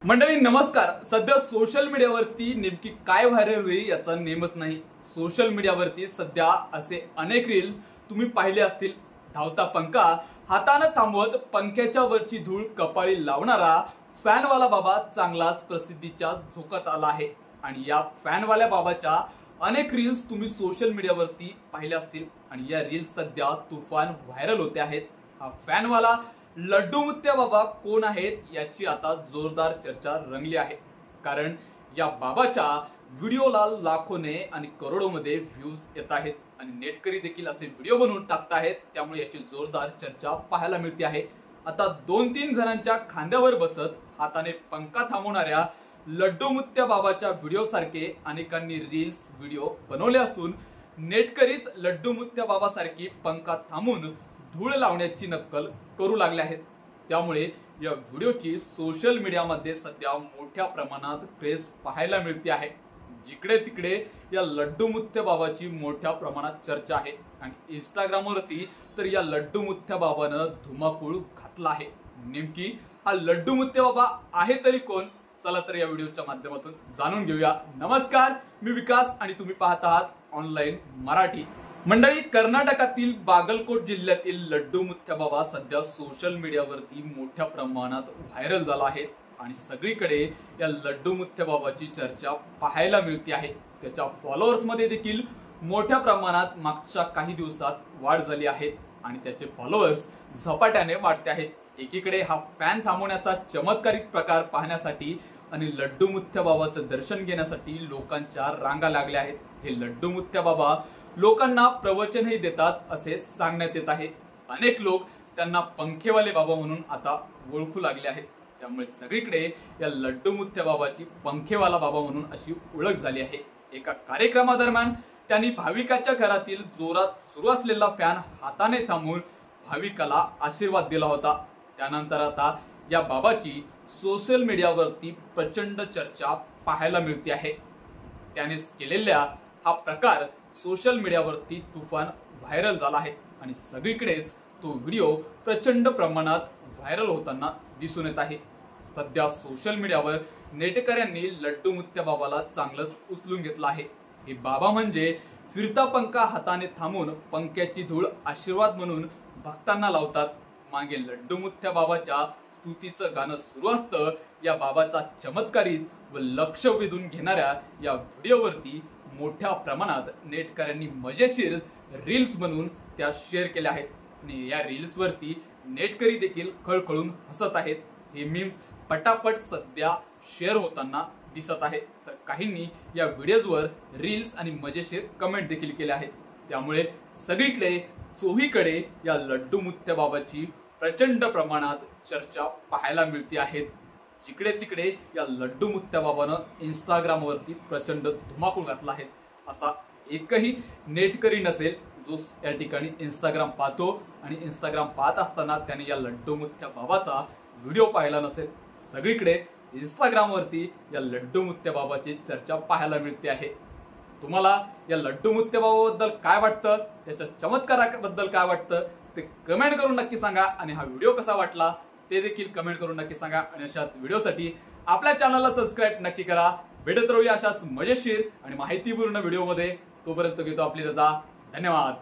मंडळी नमस्कार। सध्या सोशल मीडियावरती नेमकी काय व्हायरल होईल याचा नेमच नाही। सोशल मीडियावरती सध्या असे अनेक रील्स तुम्ही पाहिले असतील। धावता पंखा हाताने थांबवत पंख्याच्या वरची धूळ कपाळी लावणारा फॅनवाला बाबा चांगलाच प्रसिद्धीच्या झोकात आला आहे। आणि या फॅनवाल्या बाबाच्या अनेक रील्स तुम्ही सोशल मीडियावरती पाहिले असतील आणि या रील्स सध्या तुफान व्हायरल होते आहेत। हा फॅनवाला लड्डू मुत्या बाबा कोण आहेत याची आता जोरदार चर्चा रंगली आहे। कारण या बाबाच्या व्हिडिओला लाखोने आणि करोडोमध्ये व्ह्यूज येत आहेत आणि नेटकरी देखील असे व्हिडिओ बनवून टाकत आहेत। त्यामुळे याची जोरदार चर्चा पाहायला मिळते आहे। आता 2-3 जणांच्या खांद्यावर बसत हाताने पंखा थांबवणाऱ्या लड्डू मुत्या बाबाच्या व्हिडिओ सारखे अनेकांनी रील्स व्हिडिओ बनवले असून नेटकरीच लड्डू मुत्या बाबा सारखी पंखा थांबून धूळ लावण्याची नक्कल करू लागले आहेत। त्यामुळे या व्हिडिओची सोशल मीडियामध्ये सध्या मोठ्या प्रमाणात क्रेज पाहायला मिळते आहे। जिकडे तिकडे या लड्डू मुत्या बाबाची मोठ्या प्रमाणात चर्चा आहे आणि इंस्टाग्रामवरती तर या लड्डू मुत्या बाबानं धुमाकूळ घातला आहे। नेमकी हा लड्डू मुत्या बाबा आहे तरी कोण, चला तर या व्हिडिओच्या माध्यमातून जाणून घेऊया। नमस्कार, मी विकास आणि तुम्ही पाहत आहात ऑनलाईन मराठी। मंडळी, कर्नाटकातील बागलकोट जिल्ह्यातील लड्डू मुत्या बाबा सध्या सोशल मीडियावरती मोठ्या प्रमाणात व्हायरल झाला आहे आणि सगळीकडे या लड्डू मुत्या बाबाची चर्चा पाहायला मिळते आहे। त्याच्या फॉलोअर्स मध्ये देखील मोठ्या प्रमाणात मागच्या काही दिवसात वाढ झाली आहे आणि त्याचे फॉलोअर्स झपाट्याने वाढते आहेत। एकीकडे हा फॅन थांबवण्याचा चमत्कारिक प्रकार पाहण्यासाठी आणि लड्डू मुत्या बाबाचं दर्शन घेण्यासाठी लोकांच्या रांगा लागल्या आहेत। हे लड्डू मुत्या बाबा लोकांना प्रवचनही देतात असे सांगण्यात येत आहे। अनेक लोक त्यांना पंखेवाले बाबा म्हणून आता ओळखू लागले आहेत। त्यामुळे सगळीकडे या लड्डू मुत्या बाबाची पंखेवाला बाबा म्हणून अशी ओळख झाली आहे। एका कार्यक्रमादरम्यान त्यांनी भाविकाच्या घरातील जोरात सुरू असलेला फॅन हाताने थांबवून भाविकाला आशीर्वाद दिला होता। त्यानंतर आता या बाबाची सोशल मीडियावरती प्रचंड चर्चा पाहायला मिळते आहे। त्याने केलेल्या हा प्रकार सोशल मीडियावरती तुफान व्हायरल झाला आहे आणि सगळीकडेच तो व्हिडिओ प्रचंड प्रमाणात व्हायरल होताना दिसून येत आहे। सध्या सोशल मीडियावर नेटकऱ्यांनी लड्डू मुत्या बाबाला चांगलंच उचलून घेतलं आहे। हे बाबा म्हणजे फिरता पंखा हाताने थांबून पंख्याची धूळ आशीर्वाद म्हणून भक्तांना लावतात। मागे लड्डू मुत्या बाबाच्या स्तुतीचं गाणं सुरू असतं। या बाबाचा चमत्कारित व लक्ष वेधून घेणाऱ्या या व्हिडिओवरती मोठ्या प्रमाणात नेटकऱ्यांनी मजेशीर रील्स बनवून त्या शेअर केल्या आहेत आणि या रील्स वरती नेटकरी देखील खळखळून हसत आहेत। हे मीम्स पटापट सध्या शेअर होताना दिसत आहेत, तर काहींनी या व्हिडिओजवर रील्स आणि मजेशीर कमेंट देखील केल्या आहेत। त्यामुळे सगळीकडे चोहीकडे या लड्डू मुत्या बाबाची प्रचंड प्रमाणात चर्चा पाहायला मिळते आहे। जिकडे तिकडे या लड्डू मुत्या बाबानं इंस्टाग्रामवरती प्रचंड धुमाकूळ घातला आहे। असा एकही नेटकरी नसेल जो या ठिकाणी इंस्टाग्राम पाहतो आणि इंस्टाग्राम पाहत असताना त्याने या लड्डू मुत्या बाबाचा व्हिडिओ पाहिला नसेल। सगळीकडे इंस्टाग्रामवरती या लड्डू मुत्या बाबाची चर्चा पाहायला मिळते आहे। तुम्हाला या लड्डू मुत्या बाबाबद्दल काय वाटतं, त्याच्या चमत्काराबद्दल काय वाटतं ते कमेंट करून नक्की सांगा आणि हा व्हिडिओ कसा वाटला ते देखील कमेंट करून नक्की सांगा आणि अशाच व्हिडिओसाठी आपल्या चॅनलला सबस्क्राईब नक्की करा। भेटत राहूया अशाच मजेशीर आणि माहितीपूर्ण व्हिडिओमध्ये। तोपर्यंत घेतो आपली रजा। धन्यवाद।